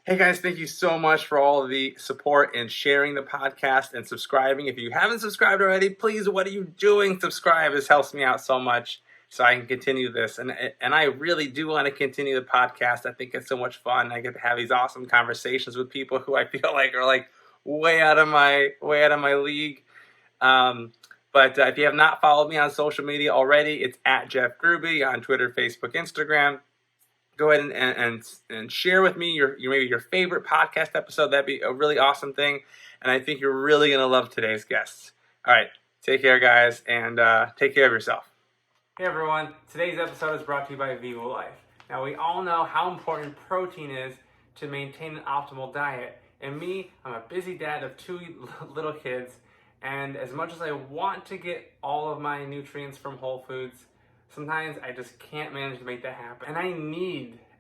Hey guys, thank you so much for all of the support and sharing the podcast and subscribing. If you haven't subscribed already, please, what are you doing? Subscribe. This helps me out so much so I can continue this. And I really do want to continue the podcast. I think it's so much fun. I get to have these awesome conversations with people who I feel like are like way out of my league. But if you have not followed me on social media already, it's at Jeff Gruby on Twitter, Facebook, Instagram. Go ahead and share with me your maybe your favorite podcast episode. That'd be a really awesome thing. And I think you're really going to love today's guests. All right. Take care, guys, and take care of yourself. Hey, everyone. Today's episode is brought to you by Vivo Life. Now, we all know how important protein is to maintain an optimal diet. And me, I'm a busy dad of 2 little kids. And as much as I want to get all of my nutrients from Whole Foods, sometimes I just can't manage to make that happen. And I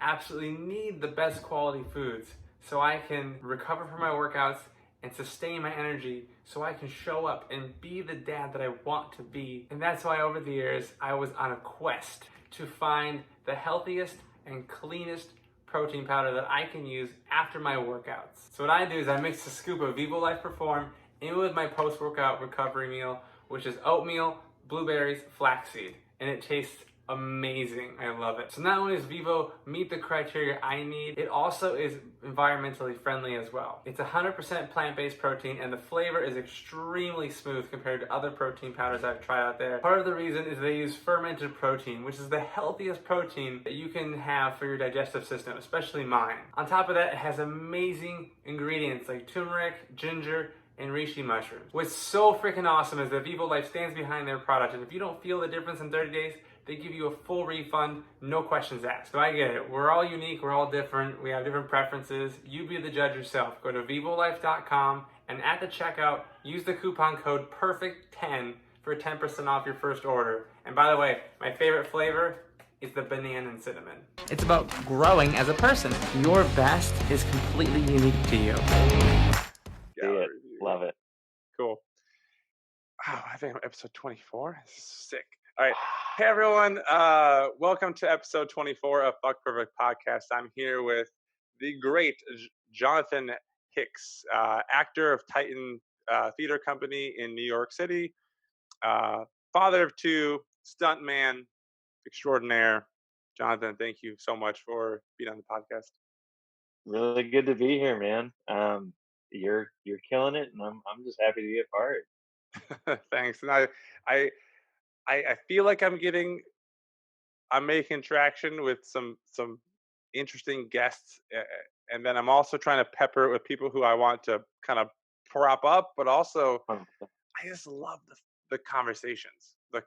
absolutely need the best quality foods so I can recover from my workouts and sustain my energy so I can show up and be the dad that I want to be. And that's why over the years, I was on a quest to find the healthiest and cleanest protein powder that I can use after my workouts. So what I do is I mix a scoop of Vivo Life Perform in with my post-workout recovery meal, which is oatmeal, blueberries, flaxseed, and it tastes amazing. I love it. So not only does Vivo meet the criteria I need, it also is environmentally friendly as well. It's 100% plant-based protein, and the flavor is extremely smooth compared to other protein powders I've tried out there. Part of the reason is they use fermented protein, which is the healthiest protein that you can have for your digestive system, especially mine. On top of that, it has amazing ingredients like turmeric, ginger, and reishi mushrooms. What's so freaking awesome is that Vivo Life stands behind their product, and if you don't feel the difference in 30 days, they give you a full refund, no questions asked. So I get it. We're all unique. We're all different. We have different preferences. You be the judge yourself. Go to vivolife.com, and at the checkout, use the coupon code PERFECT10 for 10% off your first order. And by the way, my favorite flavor is the banana and cinnamon. It's about growing as a person. Your best is completely unique to you. Love it. Cool. Oh, I think I'm episode 24. This is sick. All right. Hey, everyone. Welcome to episode 24 of Fuck Perfect Podcast. I'm here with the great Jonathan Hicks, actor of Titan Theater Company in New York City, father of 2, stuntman extraordinaire. Jonathan, thank you so much for being on the podcast. Really good to be here, man. You're killing it, and I'm just happy to be a part. Thanks. And I feel like I'm making traction with some interesting guests, and then I'm also trying to pepper it with people who I want to kind of prop up, but also I just love the conversations. The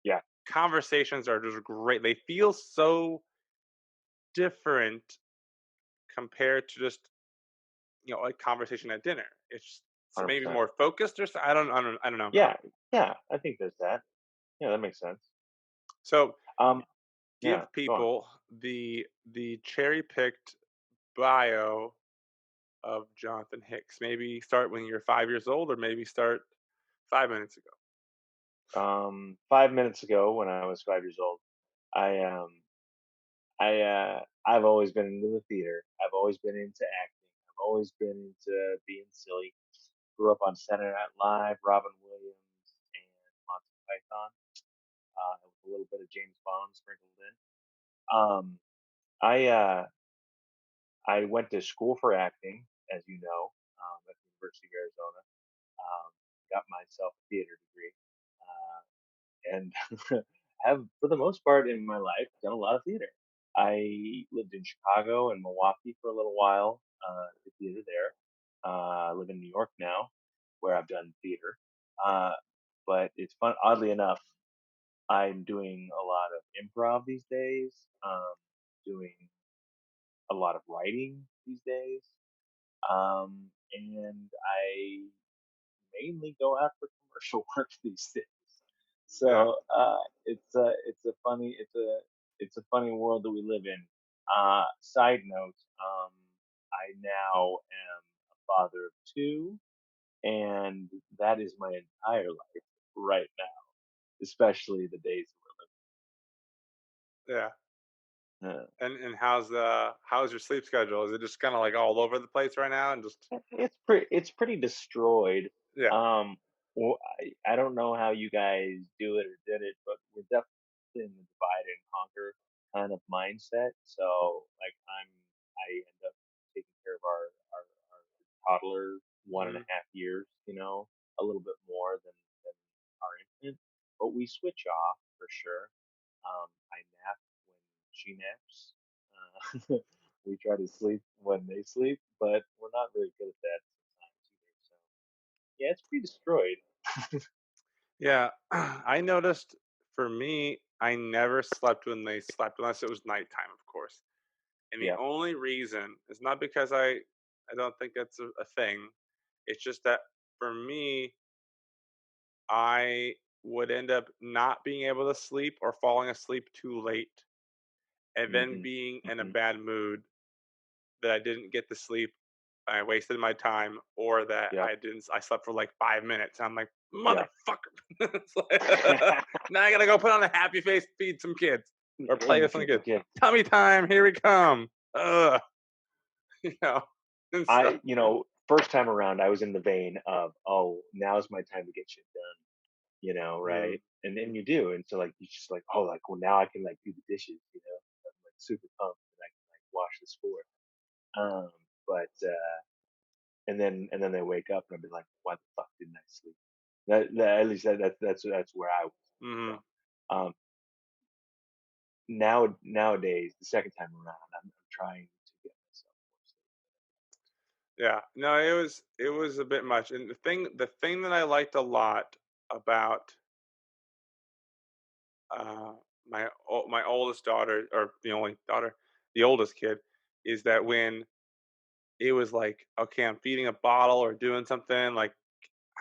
Yeah, conversations are just great. They feel so different compared to just like conversation at dinner. It's maybe 100%. more focused or so. I don't know. Yeah, I think there's that. Yeah, that makes sense. So Yeah, give go on. people the cherry picked bio of Jonathan Hicks. Maybe start when you're 5 years old, or maybe start 5 minutes ago. 5 minutes ago, when I was 5 years old, I I've always been into the theater. I've always been into acting. I've always been into being silly. Grew up on Saturday Night Live, Robin Williams, and Monty Python. With a little bit of James Bond sprinkled in. Um, I I went to school for acting, as you know, at the University of Arizona. Got myself a theater degree, and have, for the most part in my life, done a lot of theater. I lived in Chicago and Milwaukee for a little while, did theater there. I live in New York now, where I've done theater. Uh, but it's fun. Oddly enough, I'm doing a lot of improv these days. Doing a lot of writing these days, and I mainly go out for commercial work these days. Yeah. So it's a funny world that we live in. Side note, I now am a father of 2, and that is my entire life right now, especially the days Yeah. Uh, And how's your sleep schedule? Is it just kind of like all over the place right now and just it's pretty destroyed. yeah. Um, well, I don't know how you guys do it or did it, but we're definitely in the divide and conquer kind of mindset. So like I end up taking care of our toddler one and Mhm. a half years, a little bit more than our infant, but we switch off for sure. I nap when she naps. We try to sleep when they sleep, but we're not very good at that sometimes either. So yeah, it's pretty destroyed. Yeah, I noticed for me, I never slept when they slept unless it was nighttime, of course. And the Yeah. only reason is not because I don't think that's a thing. It's just that for me, I would end up not being able to sleep or falling asleep too late and then Hmm. being in a Hmm. bad mood that I didn't get to sleep, I wasted my time, or that Yeah. I slept for like 5 minutes. I'm like, Yeah. motherfucker. It's like, now I gotta go put on a happy face, feed some kids, or play And with some feed the kids. kid. Tummy time, here we come. Ugh, you know. And so, First time around, I was in the vein of, oh, now's my time to get shit done, mm, right? And then you do, and so like you just like, oh, like well now I can like do the dishes, I'm like super pumped and I can like wash this floor. But and then they wake up and I'll be like, why the fuck didn't I sleep? At least that's where I was. mhm. So nowadays, the second time around, I'm trying to get myself more Yeah, no, it was a bit much. And the thing that I liked a lot about uh, my oldest daughter, or the only daughter, the oldest kid, is that when it was like, okay, I'm feeding a bottle or doing something, like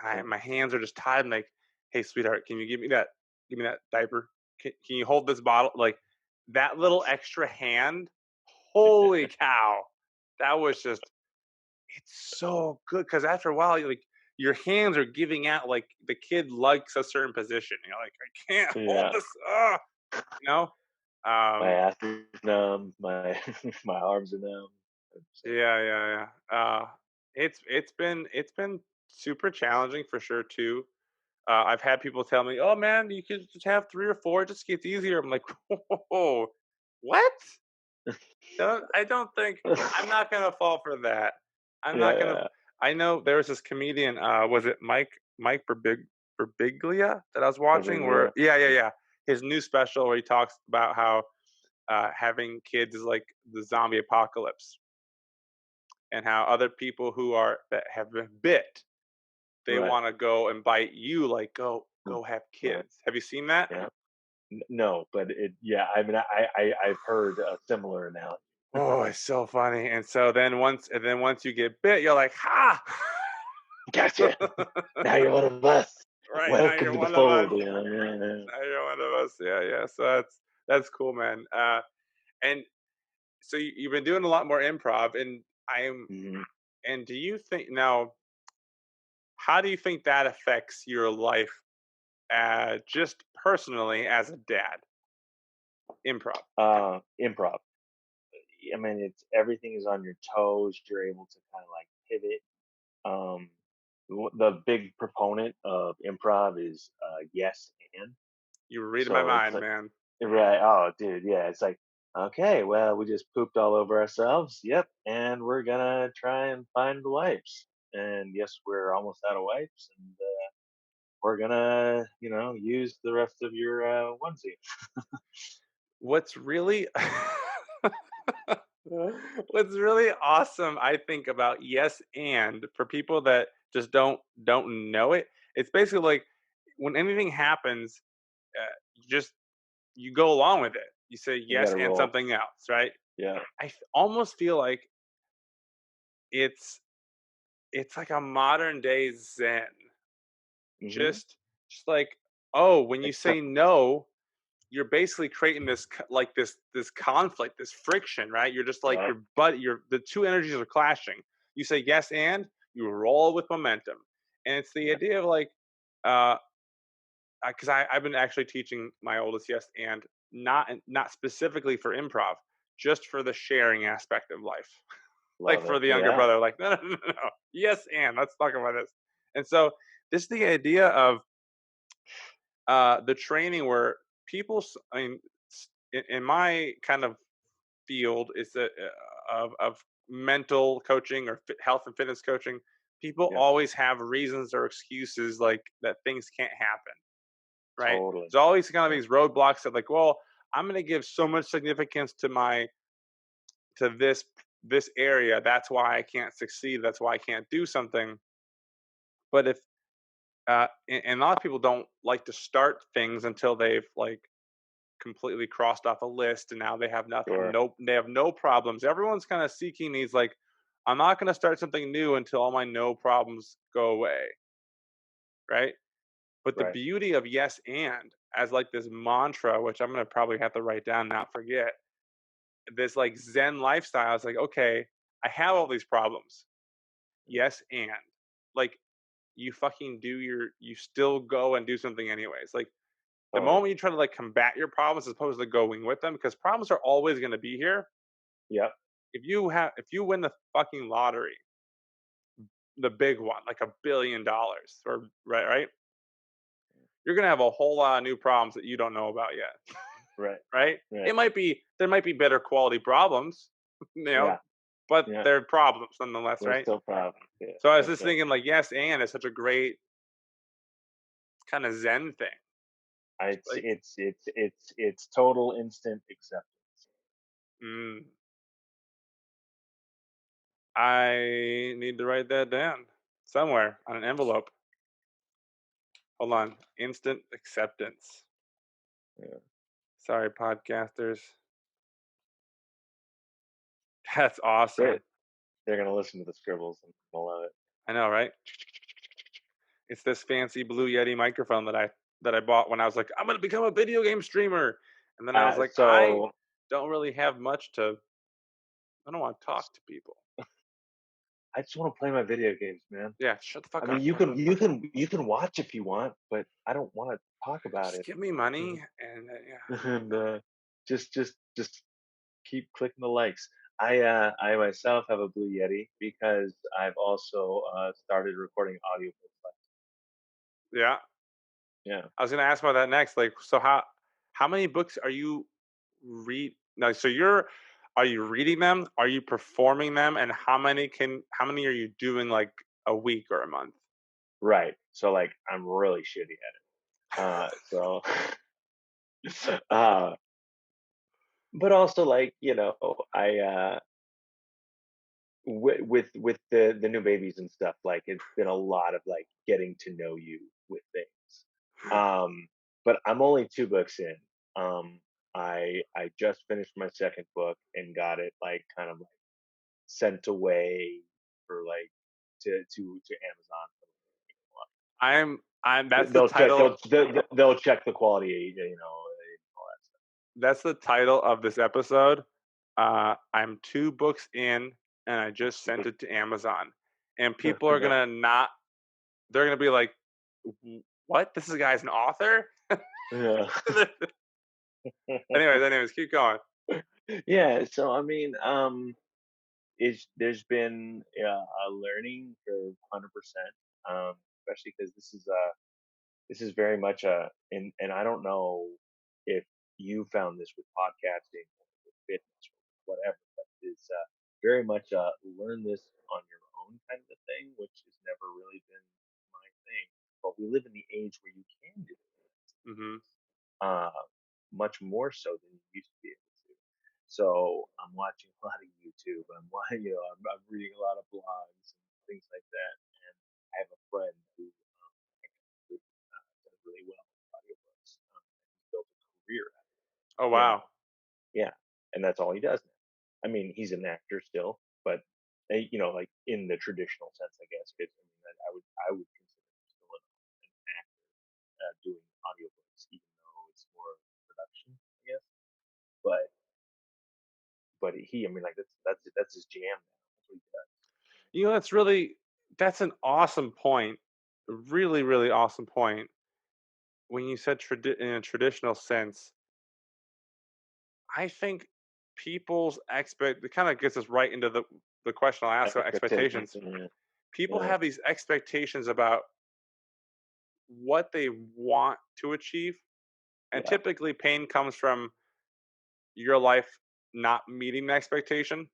sleep. my hands are just tied. I'm like, hey, sweetheart, can you give me that diaper? Can you hold this bottle? Like that little extra hand. Holy cow, that was just it's so good because after a while, your hands are giving out. Like the kid likes a certain position. You're like, I can't hold Yeah, this. You know. my Um, ass is numb, my my arms are numb. So, yeah, yeah, yeah. It's been super challenging for sure too. I've had people tell me, "Oh man, you could just have 3 or 4; it just gets easier." I'm like, "Whoa, what? I don't think I'm not gonna fall for that. I'm yeah, not gonna." yeah, I know there was this comedian. Was it Mike Birbiglia that I was watching? yeah, Where yeah, yeah, yeah. His new special where he talks about how having kids is like the zombie apocalypse, and how other people that have been bit, they right, want to go and bite you. Like, mm, go have right, kids. Have you seen that? yeah. No, but yeah. I mean, I've heard a similar analogy. Oh, it's so funny. And then once you get bit, you're like, ha! Gotcha. Now you're one of us. Right now, Welcome you're to the one of us. fold. Yeah, Now you're one of us. Yeah, yeah. So that's cool, man. And so you've been doing a lot more improv, and I'm. yeah. And do you think now? How do you think that affects your life, just personally as a dad? Improv. Improv. I mean, it's everything is on your toes. You're able to kind of like pivot. Um, the big proponent of improv is yes and. You were reading my So it's mind, like, man. right? Oh, dude, yeah. It's like, okay, well, we just pooped all over ourselves. Yep, and we're gonna try and find the wipes. And yes, we're almost out of wipes, and we're gonna, use the rest of your onesie. What's really what's really awesome, I think, about yes and for people that just don't know it, it's basically like when anything happens, you go along with it. You say You yes gotta and roll. something else, right? Yeah. Almost feel like it's it's like a modern day Zen. Hmm. Just like, oh, when you say Except, no, you're basically creating this conflict, this friction, right? You're just like yeah, your the two energies are clashing. You say yes and you roll with momentum. And it's the yeah, idea of like uh because I've been actually teaching my oldest yes and not specifically for improv. just for the sharing aspect of life. Like Love for it. the younger Yeah. brother, like, no, no, no, no, no. Yes, and let's talk about this. And so this is the idea of the training where people, I mean, in my kind of field is that of mental coaching or health and fitness coaching, people Yep. always have reasons or excuses like that things can't happen, right? Totally. There's always kind of Yeah. these roadblocks that like, well, I'm going to give so much significance to this area. That's why I can't succeed. That's why I can't do something. But if and a lot of people don't like to start things until they've like completely crossed off a list and now they have nothing, Sure. no, they have no problems. Everyone's kind of seeking these like, I'm not going to start something new until all my no problems go away, right? But the Right. beauty of yes and as like this mantra, which I'm going to probably have to write down, not forget, this like zen lifestyle is like, okay, I have all these problems, yes, and like you still go and do something anyways. Like the Totally. moment you try to like combat your problems as opposed to going with them, because problems are always going to be here. Yep. If you win the fucking lottery, the big one, like $1 billion, or right, you're gonna have a whole lot of new problems that you don't know about yet. Right. Right? Right. There might be better quality problems, Yeah. but Yeah. they're problems nonetheless, There's right? still problems. Yeah. So I was That's just right. thinking like yes and is such a great kind of zen thing. It's Like it's it's it's it's total instant acceptance. mm, I need to write that down somewhere on an envelope. Hold on. Instant acceptance. Yeah. Sorry, podcasters. That's Great. awesome. They're gonna listen to the scribbles and they'll love it. I know, right? It's this fancy Blue Yeti microphone that I bought when I was like, I'm gonna become a video game streamer. And then I was like, I So don't really have much to I don't want to talk to people. I just want to play my video games, man. Yeah, shut the I fuck mean, up. you can watch if you want, but I don't want to talk about Just it. give me money and yeah. And just keep clicking the likes. I myself have a Blue Yeti because I've also started recording audiobooks. Yeah. Yeah. I was gonna ask about that next. Like, so how many books are you read no, so are you reading them? Are you performing them? And how many are you doing like a week or a month? Right. So like I'm really shitty at it. So uh but also like, I with the new babies and stuff, like it's been a lot of like getting to know you with things. But I'm only 2 books in. I just finished my second book and got it like kind of like sent away for like to Amazon. I'm that's the They'll check title they'll check the quality, all that stuff. that's the title of this episode. I'm 2 books in and I just sent it to Amazon. And people are gonna not they're gonna be like, What? This guy's an author? Yeah. Anyways, keep going. Yeah. So I mean, there's been a learning curve, 100%. Especially because this is very much and I don't know if you found this with podcasting or with fitness or whatever, but it's very much learn this on your own kind of a thing, which has never really been my thing. But we live in the age where you can do it, Hmm. uh, much more so than you used to be able to. So I'm watching a lot of YouTube. I'm reading a lot of blogs and things like that. And I have a friend who actually does really well with audiobooks. He's built a career out of Oh it. And wow. yeah, and that's all he does now. I mean, he's an actor still, but like in the traditional sense, I guess. Because I mean, I would consider him still an actor doing audiobooks, even though it's more of production, I guess. But I mean, like that's his jam now. That's what he does. That's an awesome point. Really, really awesome point. When you said in a traditional sense, I think people's it kind of gets us right into the question I'll ask about Expectations. expectations. Yeah. People Yeah. have these expectations about what they want to achieve, and Yeah. typically pain comes from your life not meeting the expectation,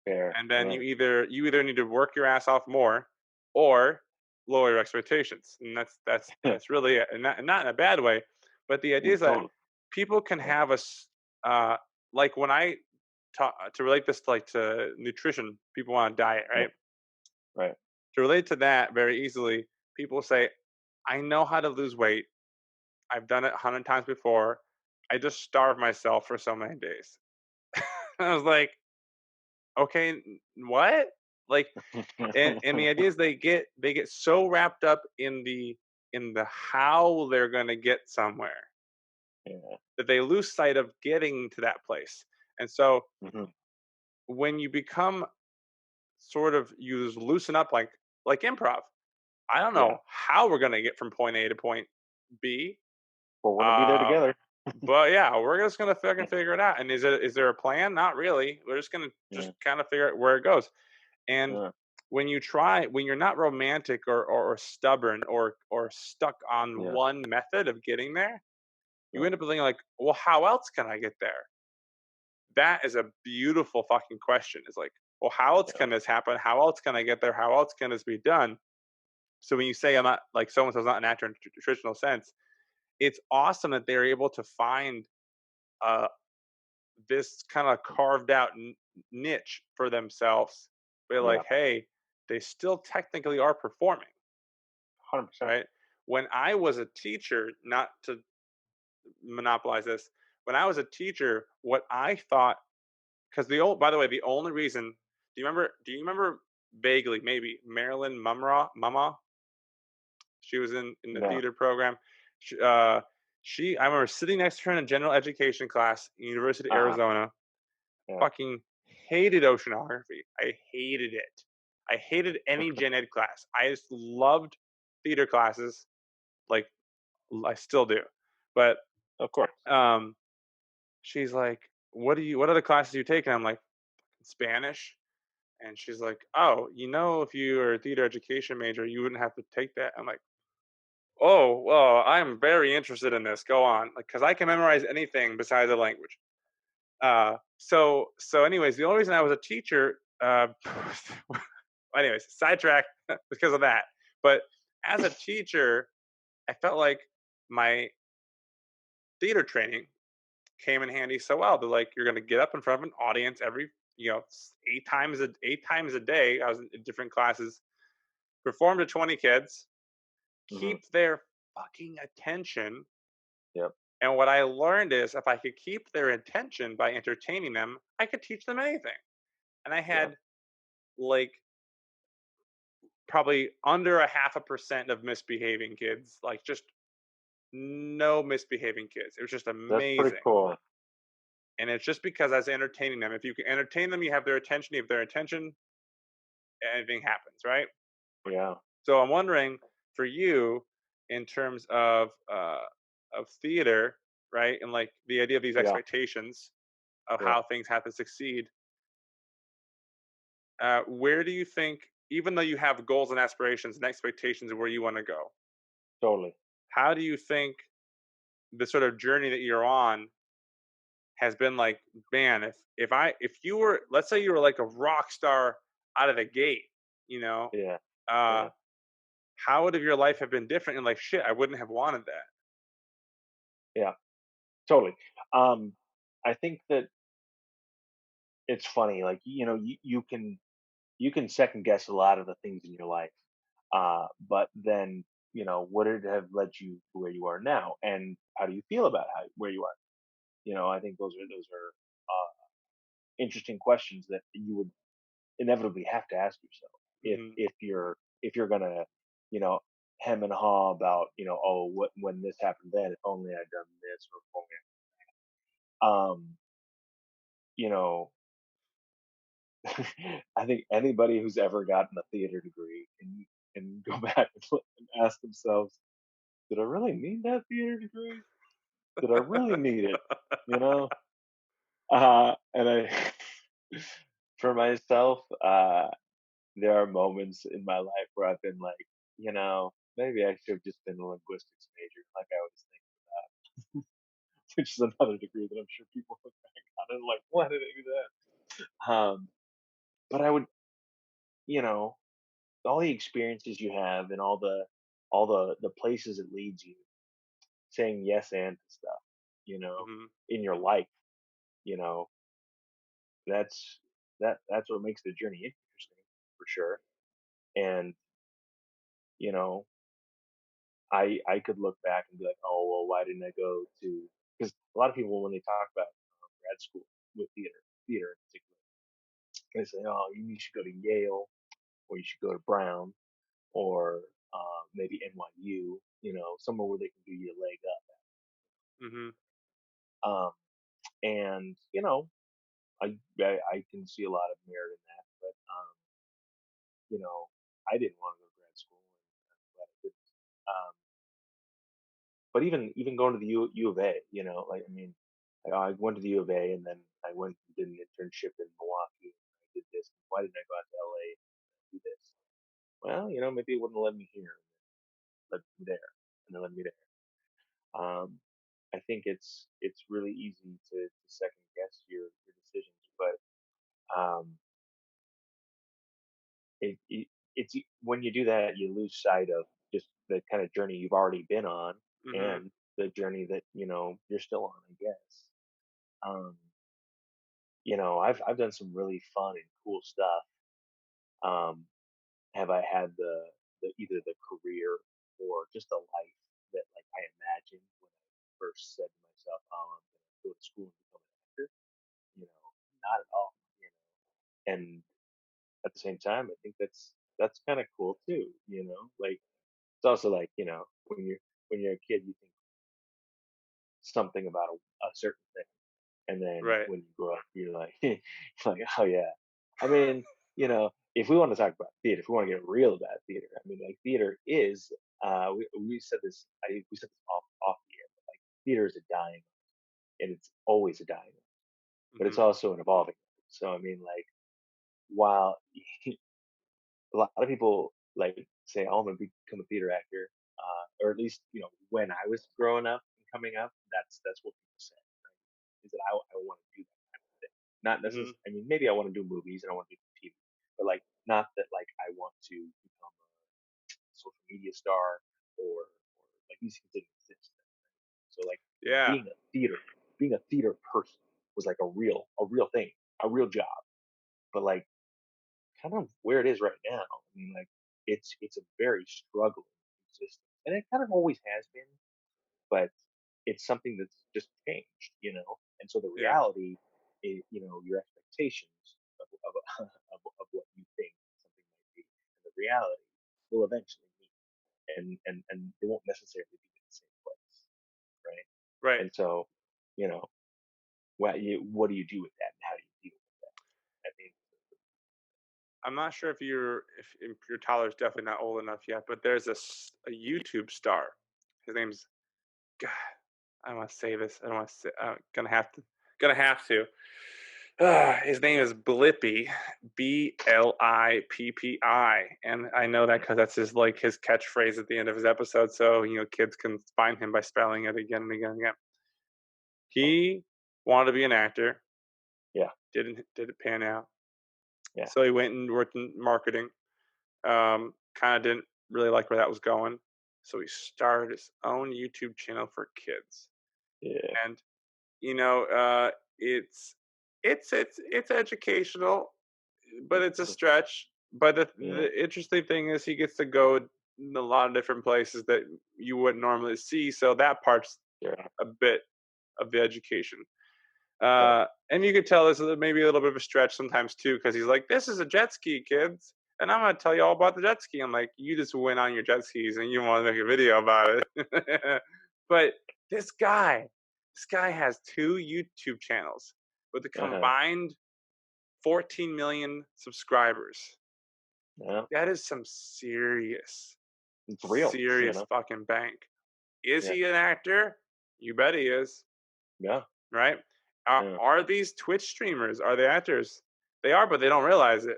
Fair. and then Right. you either need to work your ass off more or lower your expectations, and that's really it. And not in a bad way, but the idea is that Totally. people can Yeah. have like when I talk to relate this to like to nutrition, people want to diet, Yeah. right? Right. To relate to that very easily, people say, I know how to lose weight. I've done it 100 times before. I just starve myself for so many days. I was like, okay, what? Like, and the idea is they get so wrapped up in the how they're gonna get somewhere Yeah. that they lose sight of getting to that place. And so Hmm. when you become sort of you just loosen up like improv. I don't Yeah. know how we're gonna get from point A to point B. We're gonna be there Uh, together. but yeah, we're just gonna fucking figure it out. And is there a plan? Not really. We're just gonna Yeah. just kind of figure out where it goes. And Yeah. when you're not romantic or stubborn or stuck on Yeah. one method of getting there, you Yeah. end up thinking like, well, how else can I get there? That is a beautiful fucking question. It's like, well, how else Yeah. can this happen? How else can I get there? How else can this be done? So when you say I'm not like someone says not an actor in traditional sense, it's awesome that they're able to find uh, this kind of carved out niche for themselves. They're Yeah. like, hey, they still technically are performing, 100%. right? When I was a teacher, not to monopolize this, when I was a teacher, what I thought, because by the way, the only reason, do you remember vaguely, maybe Marilyn Mama? She was in the No. theater program. She, uh, I remember sitting next to her in a general education class, University of Uh huh. Arizona. Yeah. Fucking hated oceanography. I hated it. I hated any gen ed class. I just loved theater classes, like I still do. But Of course. um, she's like, What other classes you take?" And I'm like, "Spanish." And she's like, "Oh, if you are a theater education major, you wouldn't have to take that." I'm like, "Oh, well, I'm very interested in this. Go on, like, because I can memorize anything besides a language." So anyways, the only reason I was a teacher, anyways, sidetrack because of that. But as a teacher, I felt like my theater training came in handy so well. They're like, you're going to get up in front of an audience every, 8 times a day. I was in different classes, perform to 20 kids, Hmm. keep their fucking attention. Yep. And what I learned is if I could keep their attention by entertaining them, I could teach them anything. And I Yep. had like probably under a 0.5% of misbehaving kids, like just no misbehaving kids. It was just That's pretty amazing. cool. And it's just because I was entertaining them. If you can entertain them, you have their attention. You have their attention, anything happens, right? Yeah. So I'm wondering for you, in terms of theater, right, and like the idea of these Yeah. expectations of Yeah. how things have to succeed. Where do you think, even though you have goals and aspirations and expectations of where you want to go, Totally. how do you think the sort of journey that you're on has been like, man, if you were, let's say you were like a rock star out of the gate, you know, Yeah. uh, Yeah. how would have your life have been different? And like, shit, I wouldn't have wanted that. Yeah. Totally. Um, I think that it's funny. Like you can second guess a lot of the things in your life, but then would it have led you to where you are now, and how do you feel about where you are? I think those are interesting questions that you would inevitably have to ask yourself Hmm. if you're gonna you know hem and haw about oh what when this happened then if only I'd done this or if only you know I think anybody who's ever gotten a theater degree can go back and ask themselves, did I really need that theater degree? Did I really need it? You know? And for myself, there are moments in my life where I've been like, maybe I should have just been a linguistics major, like I always think about, which is another degree that I'm sure people look back on and like, why did I do that? But I would, you know, all the experiences you have and all the places it leads you, saying yes and to stuff, you know, Hmm. in your life, you know, that's that's what makes the journey interesting for sure. And you know, I could look back and be like, oh well, why didn't I go to? Because a lot of people when they talk about grad school with theater in particular, they say, oh, you should go to Yale or you should go to Brown or maybe NYU, somewhere where they can give you a leg Hmm. up. And I can see a lot of merit in that, but you know, I didn't want to go to grad school, and I'm glad I didn't. But even going to the U of A, like I mean, I went to the U of A, and then I went and did an internship in Milwaukee. I did this. Why didn't I go out to LA and do this? Well, maybe it wouldn't have led me here, led me there, and then led me there. I think it's really easy to second guess your decisions, but um, it's when you do that, you lose sight of just the kind of journey you've already been on Hmm. and the journey that you're still on, I guess. Um, I've done some really fun and cool stuff. Um, have I had the either the career or just the life that like I imagined when I first said to myself, "Oh, I'm going to go to school and become an actor"? Not at all. And at the same time, I think that's kind of cool too. Like it's also like when you're a kid, you think something about a certain thing, and then Right. when you grow up, you're like, like, oh yeah. I mean, if we want to talk about theater, if we want to get real about theater, I mean, like theater is. We said this. We said this off the air. But, like theater is a dying, and it's always a dying, but it's Hmm. also an evolving. So I mean, like while a lot of people like say, "Oh, I'm gonna become a theater actor," or at least when I was growing up and coming up, that's what people said. Right? Is that I want to do that kind of thing. Not Hmm. necessarily. I mean, maybe I want to do movies and I want to do TV, but like not that like I want to become a social media star or like these things didn't exist. So like Yeah. being a theater person was like a real thing, a real job. But like kind of where it is right now. I mean, like it's a very struggling existence, and it kind of always has been. But it's something that's just changed, And so the Yeah. reality, is, your expectations of what you think something might be, and the reality will eventually meet, and they won't necessarily be in the same place, right? Right. And so, you know, what do you do with that, and how do you deal with that? I think, I'm not sure if your Tyler's definitely not old enough yet, but there's a YouTube star. His name's God. I don't want to say this. I don't want to say. Gonna have to. Gonna have to. His name is Blippy, Blippi, and I know that because that's his catchphrase at the end of his episode. So kids can find him by spelling it again and again and again. oh, He wanted to be an actor. yeah, Didn't pan out. yeah, So he went and worked in marketing. Kind of didn't really like where that was going. So he started his own YouTube channel for kids. yeah, And you know, it's it's educational, but it's a stretch. But yeah, the interesting thing is he gets to go in a lot of different places that you wouldn't normally see. So that part's yeah, a bit of the education. right, And you could tell this is maybe a little bit of a stretch sometimes too, because he's like, "This is a jet ski, kids, and I'm going to tell you all about the jet ski." I'm like, "You just went on your jet skis and you want to make a video about it." But this guy, this guy has 2 YouTube channels with a uh-huh, combined 14 million subscribers. yeah, That is some serious, it's real, serious fucking bank. Is yeah, he an actor? You bet he is, yeah, right? Yeah. are these Twitch streamers? Are they actors? They are, but they don't realize it.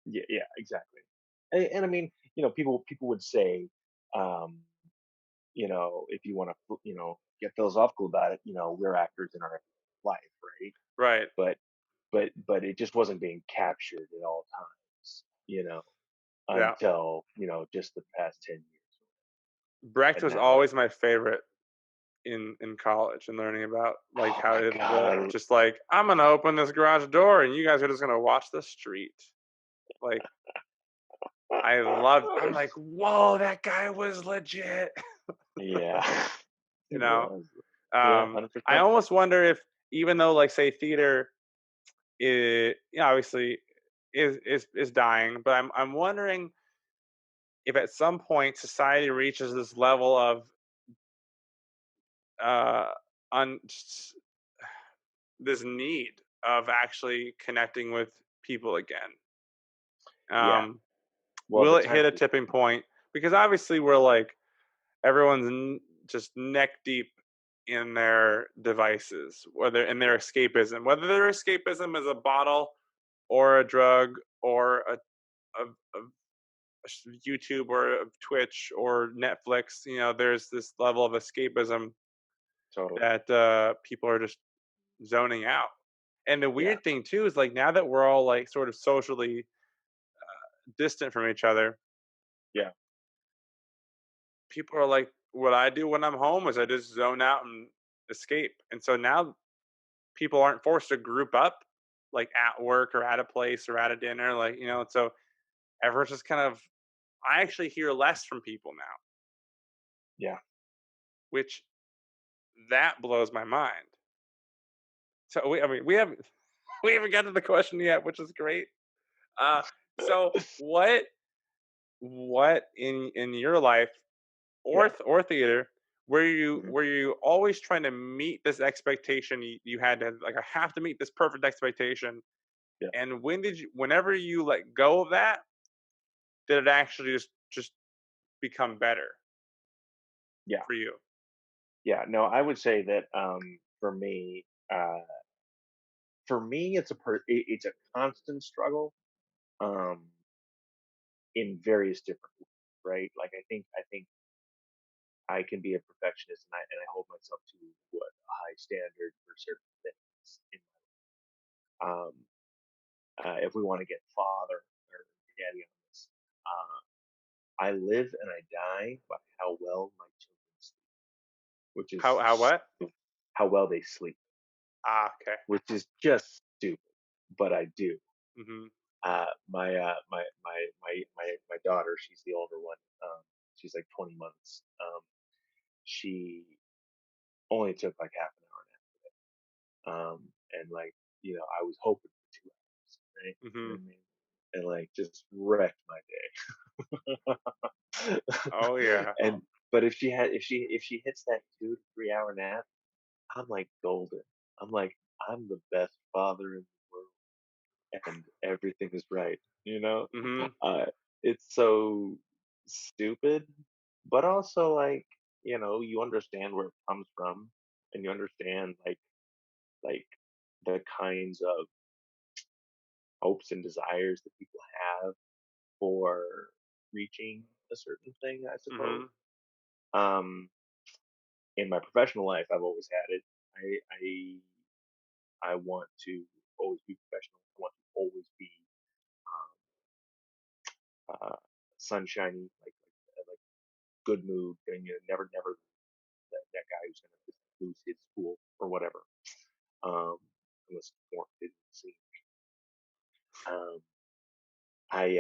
Yeah, yeah, exactly. And I mean, people would say, um, if you want to, get philosophical about it, we're actors in our life, right? Right. But but it just wasn't being captured at all times, Yeah. until just the past 10 years, Brecht and was now always my favorite in college and learning about like oh how my the god, just like I'm gonna open this garage door and you guys are just gonna watch the street. Like I loved. I'm like, whoa, that guy was legit. yeah, You it know. was, yeah, hundred I percent, almost wonder if even though like say theater obviously is dying, but I'm wondering if at some point society reaches this level of uh un this need of actually connecting with people again. yeah. Um, Well, will the it hit times a have tipping point? Because obviously we're like everyone's just neck deep in their devices, whether in their escapism, whether their escapism is a bottle or a drug or a YouTube or a Twitch or Netflix. There's this level of escapism totally, that people are just zoning out. And the yeah, weird thing too is like now that we're all like sort of socially distant from each other, yeah, people are like, what I do when I'm home is I just zone out and escape. And so now people aren't forced to group up like at work or at a place or at a dinner, like, so everyone's just kind of, I actually hear less from people now, yeah. which that blows my mind. So I mean, we haven't got to the question yet, which is great. Uh, so what in your life Yeah, or theater mhm, were you always trying to meet this expectation you had to like I have to meet this perfect expectation, yeah, and whenever you let go of that, did it actually just become better yeah, for you? yeah. No, I would say that for me, it's a constant struggle, um, in various different ways, right? Like I think I can be a perfectionist, and I hold myself to what a high standard for certain things. If we want to get father or daddy on this, I live and I die by how well my children sleep, which How is what? how well they sleep, Okay. which is just stupid, but I do. Hmm. My daughter, she's the older one. She's like 20 months. She only took like half an hour nap, and like I was hoping for 2 hours, right? You know Hmm. what I mean? And like just wrecked my day. Oh yeah. and but if she hits that 2 to 3 hour nap, I'm like golden. I'm like I'm the best father in the world and everything is right, you know? Hmm. Uh, it's so stupid, but also like, you understand where it comes from and you understand like the kinds of hopes and desires that people have for reaching a certain thing, I suppose. Hmm. Um, in my professional life, I've always had it. I want to always be professional. I want to always be sunshiny, like good mood, and never that guy who's gonna just lose his cool or whatever. Um, unless more didn't see. Um, I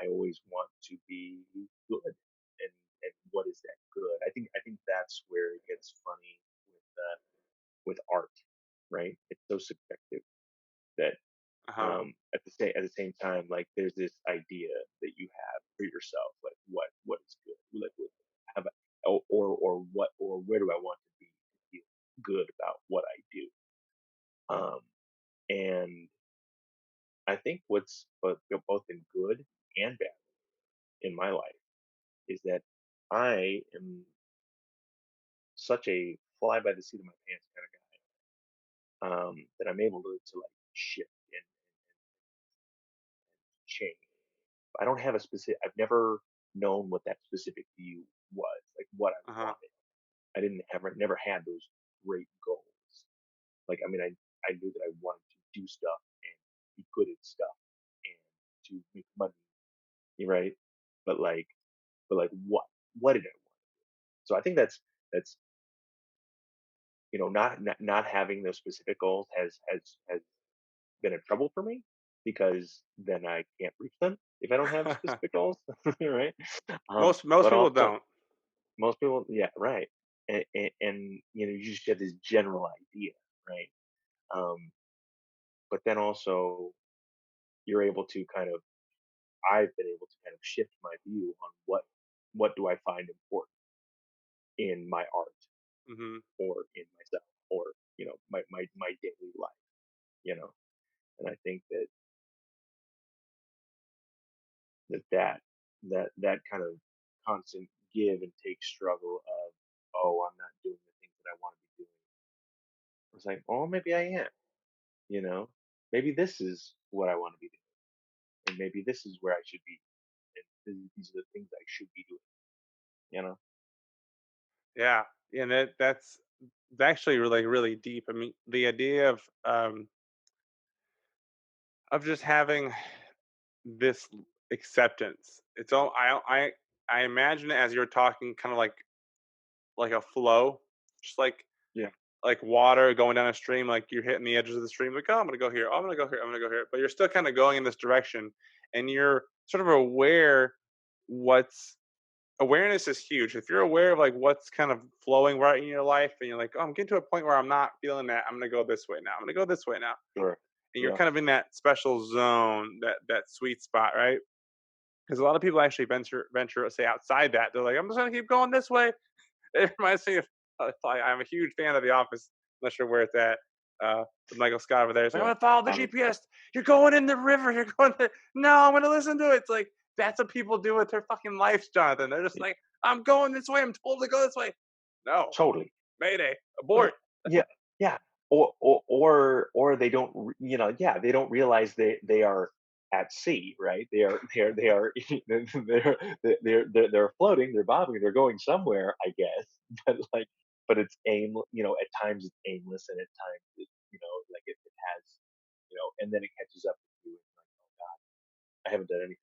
always want to be good, and what is that good? I think that's where it gets funny with art, right? It's so subjective that Uh-huh. at the same time, like there's this idea that you have for yourself, like what is good, like have or what or where do I want to be to feel good about what I do. Um, and I think what's both in good and bad in my life is that I am such a fly by the seat of my pants kind of guy that I'm able to like shift and change. I don't have a specific. I've never known what that specific view was, like what I Uh-huh. wanted. I didn't ever never had those great goals. Like, I mean, I knew that I wanted to do stuff and be good at stuff and to make money, right? But like, but like, what did I want? So I think that's not having those specific goals has been a trouble for me because then I can't reach them if I don't have specific goals, right? Most But people also don't. most people, yeah, right, and you just get this general idea, right? Um, but then also you're able to kind of I've been able to kind of shift my view on what do I find important in my art Mhm. or in myself or my daily life, you know. And I think that that kind of constant give and take struggle of, oh, I'm not doing the things that I want to be doing. It's like, oh, maybe I am, you know, maybe this is what I want to be doing, and maybe this is where I should be, and these are the things I should be doing, you know. Yeah. Yeah, that's actually really, really deep. I mean, the idea of just having this acceptance. It's all I imagine it as you're talking kind of like a flow, just Yeah, like water going down a stream, like you're hitting the edges of the stream, like, oh, I'm gonna go here, oh, I'm gonna go here, I'm gonna go here. But you're still kind of going in this direction and you're sort of aware what's awareness is huge. If you're aware of like what's kind of flowing right in your life and you're like, oh, I'm getting to a point where I'm not feeling that, I'm gonna go this way now. I'm gonna go this way now. sure. And you're Yeah, kind of in that special zone, that sweet spot, right? Because a lot of people actually venture say outside that. They're like, I'm just gonna keep going this way. It reminds me of I'm a huge fan of The Office. I'm not sure where it's at. With Michael Scott over there. It's like, I'm yeah. gonna follow the Obviously, GPS. You're going in the river. You're going there. No, I'm gonna listen to it. It's like that's what people do with their fucking lives, Jonathan. They're just y- like, I'm going this way. I'm told to go this way. No, totally. Mayday, Well, abort. yeah, yeah. Or they don't, yeah, they don't realize they are at sea, right? They are they're floating, they're bobbing, they're going somewhere, I guess. But like, but it's at times it's aimless, and at times like it has, and then it catches up with you, and like, oh God, I haven't done anything.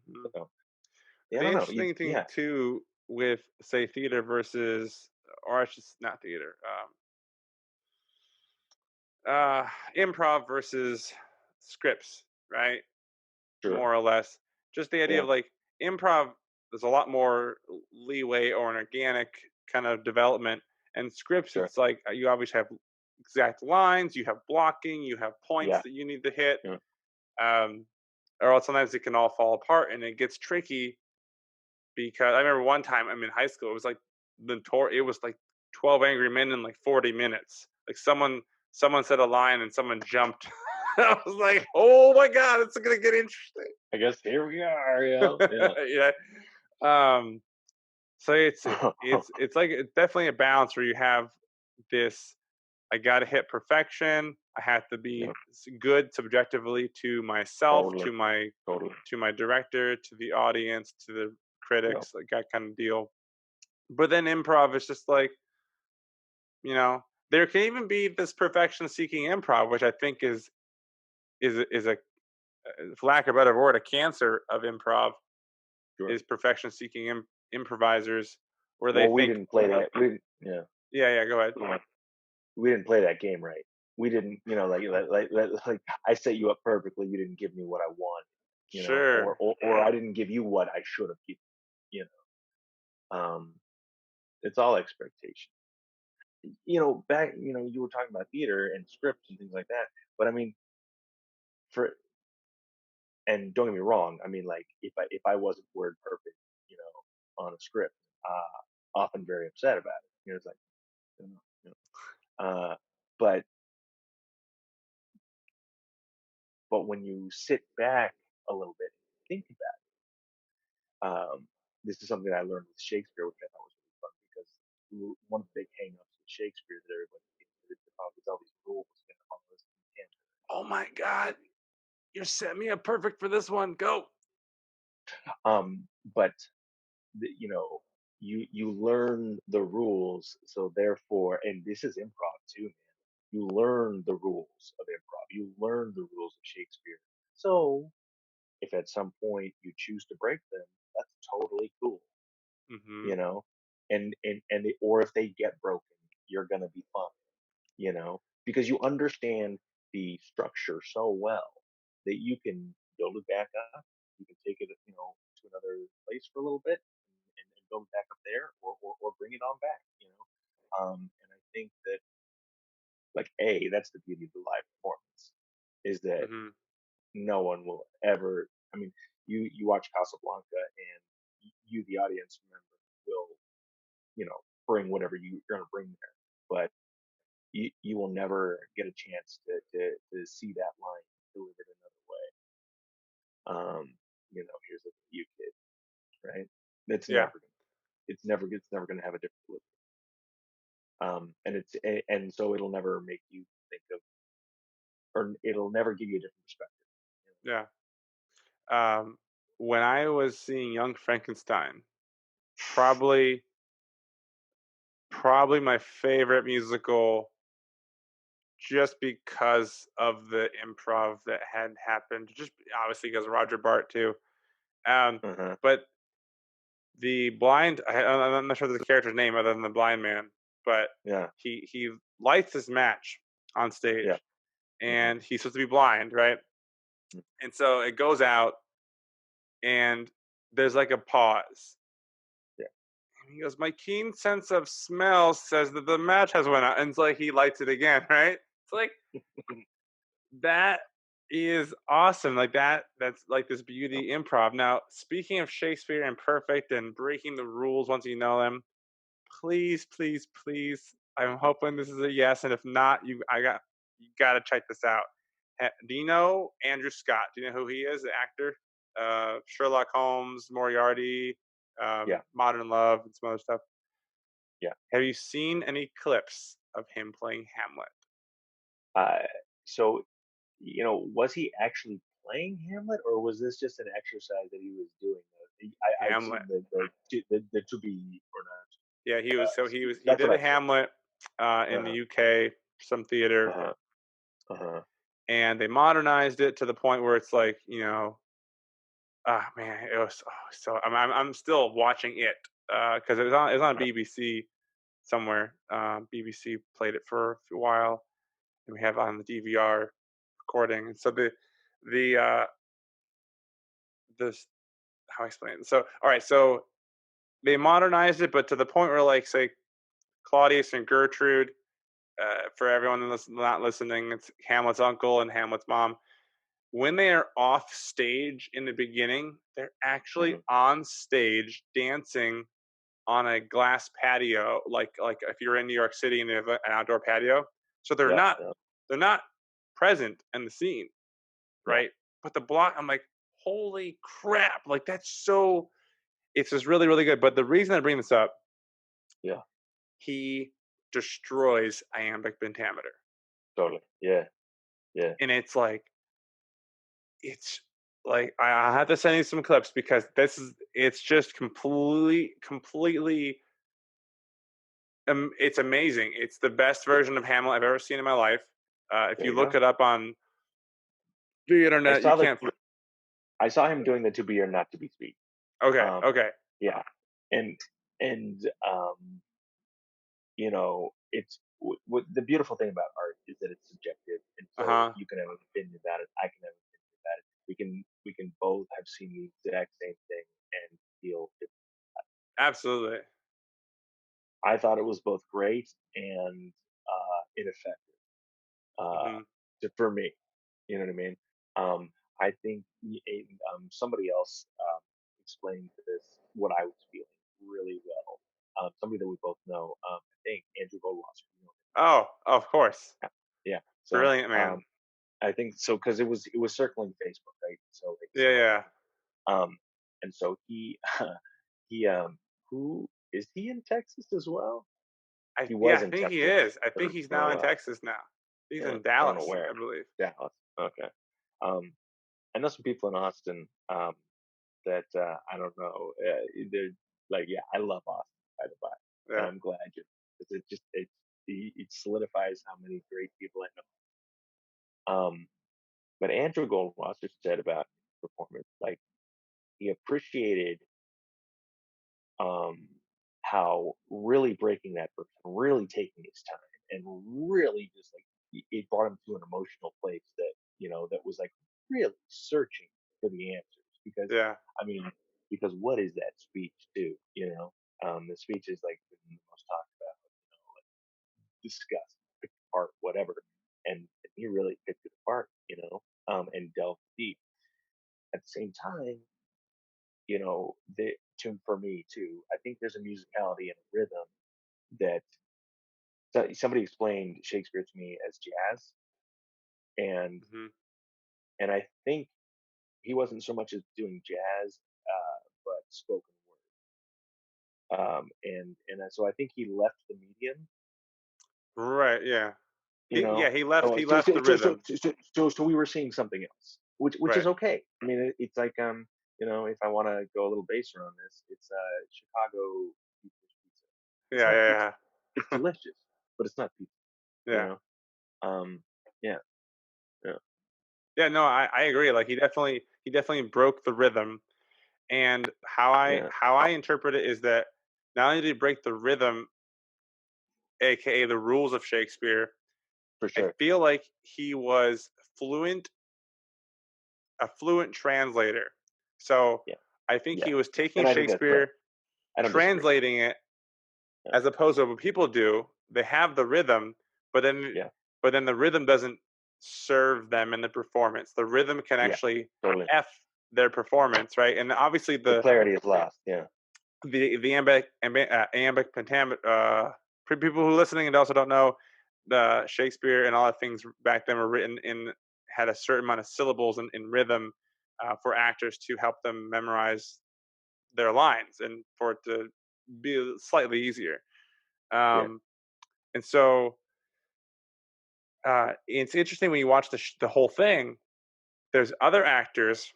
Mhm. So yeah, I The don't know. interesting thing Yeah, too with say theater versus, or I should not theater, improv versus scripts, right? sure, More or less. Just the idea yeah, of like improv, there's a lot more leeway or an organic kind of development. And scripts, sure, it's like you obviously have exact lines, you have blocking, you have points yeah, that you need to hit. yeah, Um, or else sometimes it can all fall apart and it gets tricky because I remember one time I'm in high school, it was like it was like 12 Angry Men in like 40 minutes. Like someone said a line and someone jumped. I was like, oh my God, it's gonna get interesting. I guess here we are. Yeah, Yeah. Um, so yeah. it's like it's definitely a balance where you have this. I got to hit perfection. I have to be Yeah, good subjectively to myself, totally, totally. to my director, to the audience, to the Yeah, critics, like that kind of deal. But then improv is just like there can even be this perfection-seeking improv, which I think is a for lack of a better word, a cancer of improv sure. is perfection-seeking improvisers, where they Well, we think, didn't play that. We didn't, yeah, yeah, go ahead. yeah. We didn't play that game right. We didn't, like I set you up perfectly. You didn't give me what I want, or Sure. I didn't give you what I should have given. You know, it's all expectation. Back, you were talking about theater and scripts and things like that. But I mean, for and don't get me wrong. I mean, like if I wasn't word perfect, on a script, often very upset about it. It's like, you know, you know. But when you sit back a little bit and think about it, this is something that I learned with Shakespeare, which I thought was really fun because one of the big hang-ups with Shakespeare that everybody thinks to follow all these rules and all this. Oh my God. You set me up perfect for this one. Go. But you know, you learn the rules, so therefore, and this is improv too, man. You learn the rules of improv. You learn the rules of Shakespeare. So if at some point you choose to break them, that's totally cool, Mm-hmm. you know. Or if they get broken, you're gonna be fine, because you understand the structure so well that you can build it back up. You can take it, to another place for a little bit and build it back up there, or bring it on back. And I think that, like, that's the beauty of the live performance, is that Mm-hmm. no one will ever. I mean, you watch Casablanca, and you, the audience member, will, bring whatever you're going to bring there, but you will never get a chance to see that line delivered another way. Here's a you kid, right? It's Yeah. never it's never gonna have a different delivery. And so it'll never make you think of, or it'll never give you a different perspective. Yeah. Um, when I was seeing Young Frankenstein, probably probably my favorite musical, just because of the improv that had happened, just obviously because of Roger Bart too. Uh-huh. But the blind, I'm not sure the character's name other than the blind man, but Yeah. he lights his match on Yeah. stage, Uh-huh. and he's supposed to be blind, right? And so it goes out, and there's like a pause. Yeah. And he goes, "My keen sense of smell says that the match has went out," and it's like he lights it again, right? It's like that is awesome. Like that's like this beauty improv. Now, speaking of Shakespeare and perfect and breaking the rules once you know them, please, please, please. I'm hoping this is a yes, and if not, you got to check this out. Do you know Andrew Scott? Do you know who he is? The actor, Sherlock Holmes, Moriarty, Yeah. Modern Love, and some other stuff. Yeah. Have you seen any clips of him playing Hamlet? Uh, so, was he actually playing Hamlet, or was this just an exercise that he was doing? I've Hamlet. seen the to be or Yeah, he not. was. So he That's did what a I've seen. Hamlet in the Uh-huh. UK, some theater, Uh-huh. Uh-huh. and they modernized it to the point where it's like, ah, man, it was, so I'm still watching it because it was on BBC somewhere. BBC played it for a while, and we have it on the DVR recording. And so the this how I explain it. So all right, so they modernized it, but to the point where, like, say Claudius and Gertrude, for everyone not listening, it's Hamlet's uncle and Hamlet's mom. When they are off stage in the beginning, they're actually Mhm. on stage dancing on a glass patio, like if you're in New York City and they have an outdoor patio. So they're Yeah. not Yeah. they're not present in the scene, Yeah. right? But the block, I'm like, holy crap! Like that's so. It's just really really good. But the reason I bring this up, Yeah. he destroys iambic pentameter, Totally. Yeah. Yeah. and it's like I have to send you some clips because it's just completely it's amazing. It's the best Yeah. version of Hamlet I've ever seen in my life. If There you you look go. it up on the I internet, you saw that. can't. I saw him doing the to be or not to be speech. Okay, Um, okay, yeah, and and it's the beautiful thing about art is that it's subjective, and uh so huh, you can have an opinion about it. I can have an opinion about it. We can both have seen the exact same thing and feel different. absolutely. I thought it was both great and ineffective, uh, Hmm. for me. You know what I mean? I think somebody else explained this, what I was feeling really well. Somebody that we both know. I think Andrew Goldwasser. Oh, of course, Yeah. Yeah. So brilliant man. I think so, because it was circling Facebook, right? So like Yeah, someone, yeah. um, and so he he who is he in Texas as well? He Yeah, was I in think he Texas is. I think he's for a now in while. Texas now. He's Yeah, in I don't know Dallas, I where. believe. Dallas. Okay. Um, I know some people in Austin that I don't know. They're like, yeah, I love Austin, by the by, and Yeah. I'm glad you. 'Cause it solidifies how many great people I know. But Andrew Goldwasser said about performance, like he appreciated um, how really breaking that person, really taking his time, and really just like it brought him to an emotional place that that was like really searching for the answers. Because Yeah. I mean, because what is that speech too? The speech is like the most talked about, like discussed, picked apart, whatever, and he really picked it apart, and delved deep. At the same time, for me too, I think there's a musicality and a rhythm that somebody explained Shakespeare to me as jazz, and Hmm. I think he wasn't so much as doing jazz, but spoken word. So I think he left the medium, Right. Yeah. you know. Yeah. He left. So He so left so the so so, rhythm. so, so, so we were seeing something else, which Right. is okay. I mean, it's like if I want to go a little baser on this, it's Chicago deep dish pizza. It's Yeah. not pizza. Yeah. It's delicious, but it's not pizza. Yeah. You Yeah. know. Yeah. Yeah. Yeah. No, I agree. Like he definitely broke the rhythm. And Yeah. how I interpret it is that not only did he break the rhythm, aka the rules of Shakespeare, For I sure. feel like he was fluent, a fluent translator. So Yeah. I think Yeah. he was taking And I think that's fair. Shakespeare, I don't disagree. translating it Yeah. as opposed to what people do. They have the rhythm, but then Yeah. but then the rhythm doesn't serve them in the performance. The rhythm can Yeah. actually Totally. f their performance, right? And obviously The the clarity is lost. Yeah. iambic pentameter. For people who are listening and also don't know, the Shakespeare and all the things back then were written in had a certain amount of syllables in rhythm for actors to help them memorize their lines and for it to be slightly easier. Yeah. Um, and so it's interesting when you watch the whole thing. There's other actors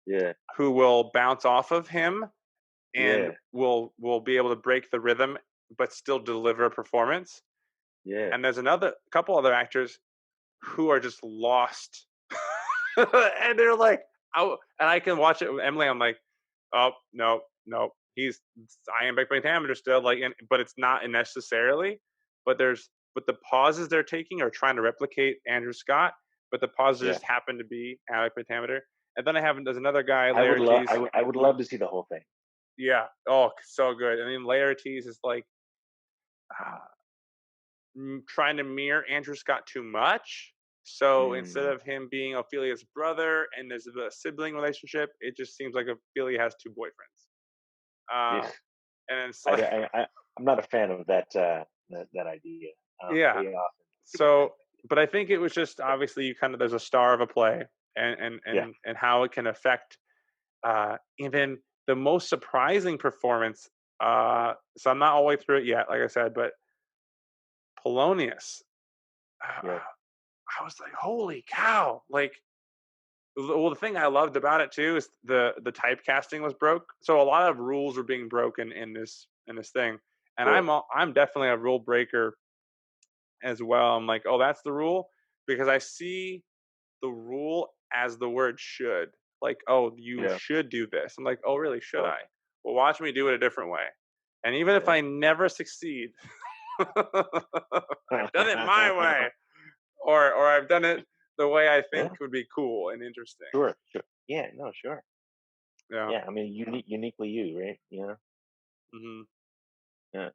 Yeah. who will bounce off of him and Yeah. will be able to break the rhythm but still deliver a performance. Yeah. And there's another couple other actors who are just lost, and they're like, oh, and I can watch it with Emily. I'm like, oh no, no, he's iambic pentameter still, like, but it's not necessarily. But the pauses they're taking are trying to replicate Andrew Scott, but the pauses Yeah. just happen to be iambic pentameter. And then there's another guy, I would love. Laertes, I would who, love to see the whole thing. yeah, oh, so good. And then Laertes is like, uh, trying to mirror Andrew Scott too much. So instead Mm. of him being Ophelia's brother and there's a sibling relationship, it just seems like Ophelia has two boyfriends. Ugh. And it's I, like, I, I, I'm not a fan of that idea. yeah. They often speak that So, way. but I think it was just obviously you kind of there's a star of a play Yeah. and how it can affect even the most surprising performance. So I'm not all the way through it yet, like I said, but Polonius. Yeah. I was like, holy cow! Like, well, the thing I loved about it too is the typecasting was broke. So a lot of rules were being broken in this thing, and Sure. I'm definitely a rule breaker as well. I'm like, oh, that's the rule because I see the rule as the word should. Like, oh, you Yeah. should do this. I'm like, oh, really? Should Totally. I? Well, watch me do it a different way. And even if Yeah. I never succeed, I've done it my way, or I've done it the way I think Yeah. would be cool and interesting. Sure. Sure. Yeah. No. Sure. Yeah. Yeah. I mean, uniquely you, right? Hmm. Yeah.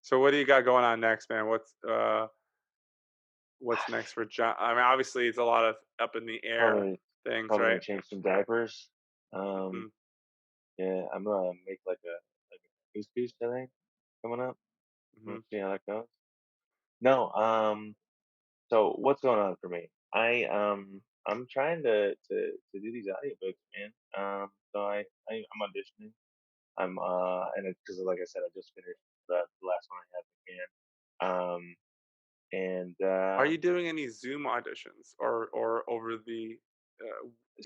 So what do you got going on next, man? What's next for John? I mean, obviously it's a lot of up in the air Probably things, probably right? gonna change some diapers. Um. Hmm. Yeah. I'm gonna make like a news piece, I think, coming up. Hmm. We'll see how that goes. No. So what's going on for me? I'm trying to do these audiobooks, man. So I'm auditioning. I'm and because like I said, I just finished the last one I had. can. And Are you doing any Zoom auditions or over the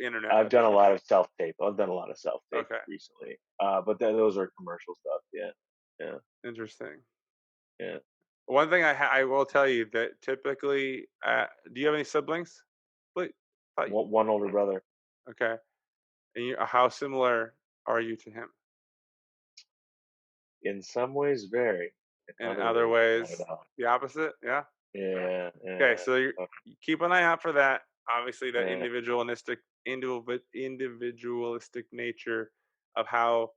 internet I've done a auditions? lot of self tape. I've done a lot of self tape Okay, recently. But then those are commercial stuff. Yeah, yeah, interesting. yeah. One thing I will tell you that typically, do you have any siblings? Wait, thought you, One older brother. okay. And how similar are you to him? In some ways, very. In In other other ways, not at ways, all. the opposite? Yeah. Yeah, Okay, yeah, so you keep an eye out for that. Obviously, the yeah, individualistic nature of how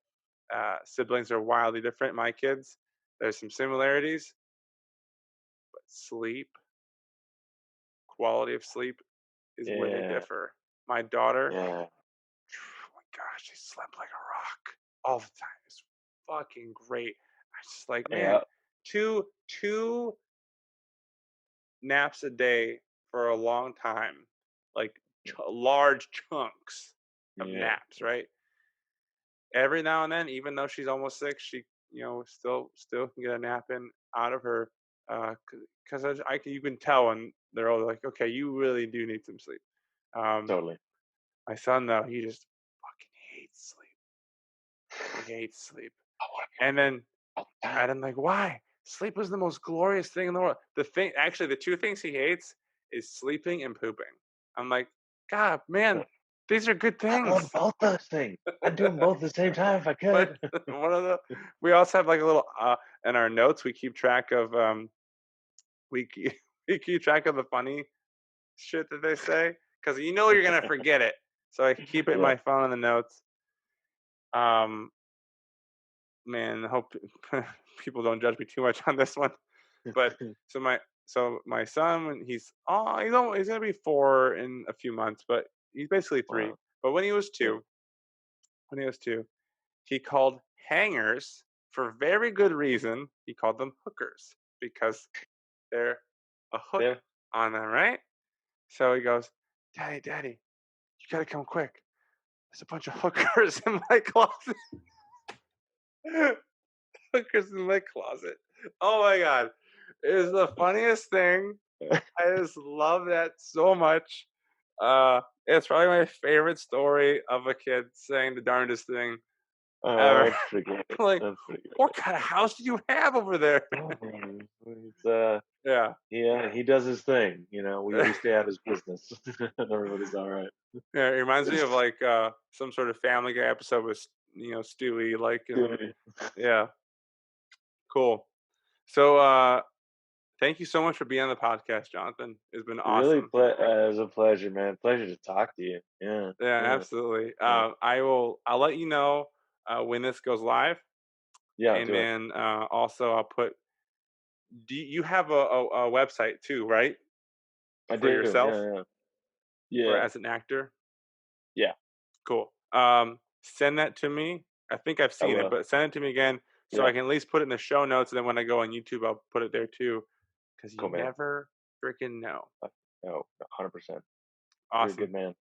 siblings are wildly different. My kids, there's some similarities, but sleep, quality of sleep is where they yeah, differ. My daughter, yeah, oh my gosh, she slept like a rock all the time. It's fucking great. I was just like, man, yeah, two naps a day for a long time, like large chunks of yeah. naps, right? Every now and then, even though she's almost 6, she still can get a nap in out of her, because you can tell when they're all like, okay, you really do need some sleep. Um, Totally. my son though, he just fucking hates sleep. He hates sleep, I want to and be then all the time. and I'm like, why? Sleep is the most glorious thing in the world. Actually, the two things he hates is sleeping and pooping. I'm like, God, man, these are good I love things. both those things. I'd do them both at the same time if I But could. one of the we also have like a little in our notes. We keep track of we keep, we keep track of the funny shit that they say because you're gonna forget it. So I keep it in Yeah. my phone in the notes. Um, man, I hope people don't judge me too much on this one. But so my son, when he's gonna be 4 in a few months, but he's basically 3. Wow. But Yeah. when he was 2, he called hangers for very good reason. He called them hookers because they're a hook Yeah. on them, right? So he goes, Daddy, you gotta come quick. There's a bunch of hookers in my closet. Hookers in my closet. Oh my god. It is the funniest thing. I just love that so much. It's probably my favorite story of a kid saying the darndest thing Oh, ever. that's pretty great. Like, That's pretty what kind of house do you have over there? great. It's, Yeah. yeah, he does his thing. We stay out of his business. Everybody's all right. Yeah, it reminds me of like some sort of Family Guy episode with Stewie, like, and Dude, yeah, cool. So thank you so much for being on the podcast, Jonathan. It's been really, awesome. it was a pleasure, man. Pleasure to talk to you. Yeah, Yeah, yeah, absolutely. yeah. I'll let you know when this goes live, Yeah, and do it. then also I'll put. Do you have a website too, right, I for do. yourself Yeah, yeah, or yeah, as an actor? yeah. Cool. Send that to me. I think I've I seen it, will. but send it to me again so Yeah, I can at least put it in the show notes. And then when I go on YouTube, I'll put it there too, because you cool, man. never freaking know. No, 100%. You're a good Awesome. man.